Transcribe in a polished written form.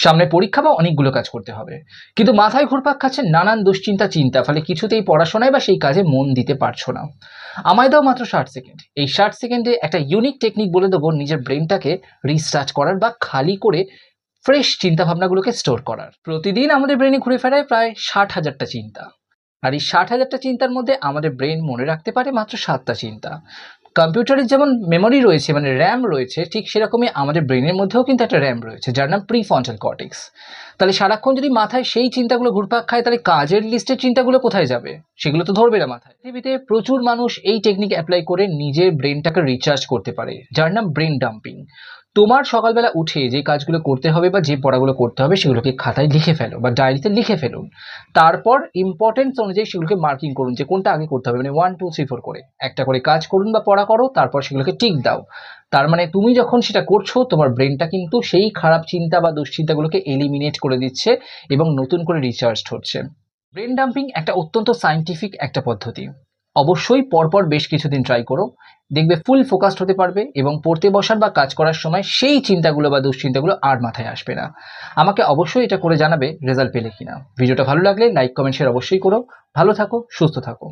সামনে পরীক্ষা বা অনেকগুলো কাজ করতে হবে, কিন্তু মাথায় ঘুরপাক খাচ্ছে নানান চিন্তা, ফলে কিছুতেই পড়াশোনায় বা সেই কাজে মন দিতে পারছো না। আমায় দাও মাত্র 60 সেকেন্ড। এই 60 সেকেন্ডে একটা ইউনিক টেকনিক বলে দেবো নিজের ব্রেনটাকে রিস্টার্ট করার বা খালি করে ফ্রেশ চিন্তা ভাবনাগুলোকে স্টোর করার। প্রতিদিন আমাদের ব্রেনে ঘুরে ফেরায় প্রায় 60,000টা চিন্তা, আর এই 60,000টা চিন্তার মধ্যে আমাদের ব্রেন মনে রাখতে পারে মাত্র 7টা চিন্তা। কম্পিউটারের যেমন মেমোরি রয়েছে, মানে র্যাম রয়েছে, ঠিক সেরকমই আমাদের ব্রেনের মধ্যেও কিন্তু একটা র্যাম রয়েছে, যার নাম প্রিফ্রন্টাল কর্টেক্স। তাহলে সারাক্ষণ যদি মাথায় সেই চিন্তাগুলো ঘুরপাক খায়, তাহলে কাজের লিস্টের চিন্তাগুলো কোথায় যাবে? সেগুলো তো ধরবে না মাথায়। পৃথিবীতে প্রচুর মানুষ এই টেকনিক অ্যাপ্লাই করে নিজের ব্রেনটাকে রিচার্জ করতে পারে, যার নাম ব্রেন ডাম্পিং। তোমার সকালবেলা উঠে যে কাজগুলো করতে হবে বা যে পড়াগুলো করতে হবে সেগুলোকে খাতায় লিখে ফেলো বা ডায়েরিতে লিখে ফেলুন। তারপর ইম্পর্টেন্স অনুযায়ী সেগুলোকে মার্কিং করুন যে কোনটা আগে করতে হবে, মানে 1 2 3 4 করে একটা করে কাজ করুন বা পড়া করো, তারপর সেগুলোকে টিক দাও। তার মানে তুমি যখন সেটা করছো, তোমার ব্রেনটা কিন্তু সেই খারাপ চিন্তা বা দুশ্চিন্তাগুলোকে এলিমিনেট করে দিচ্ছে এবং নতুন করে রিচার্জড হচ্ছে। ব্রেন ডাম্পিং একটা অত্যন্ত সায়েন্টিফিক একটা পদ্ধতি। অবশ্যই পরপর বেশ কিছুদিন ট্রাই করো, দেখবে ফুল ফোকাসড হতে পারবে এবং পড়তে বসার বা কাজ করার সময় সেই চিন্তাগুলো বা দুশ্চিন্তাগুলো আর মাথায় আসবে না। আমাকে অবশ্যই এটা করে জানাবে রেজাল্ট পেলে কিনা। ভিডিওটা ভালো লাগলে লাইক কমেন্ট শেয়ার অবশ্যই করো। ভালো থাকো, সুস্থ থাকো।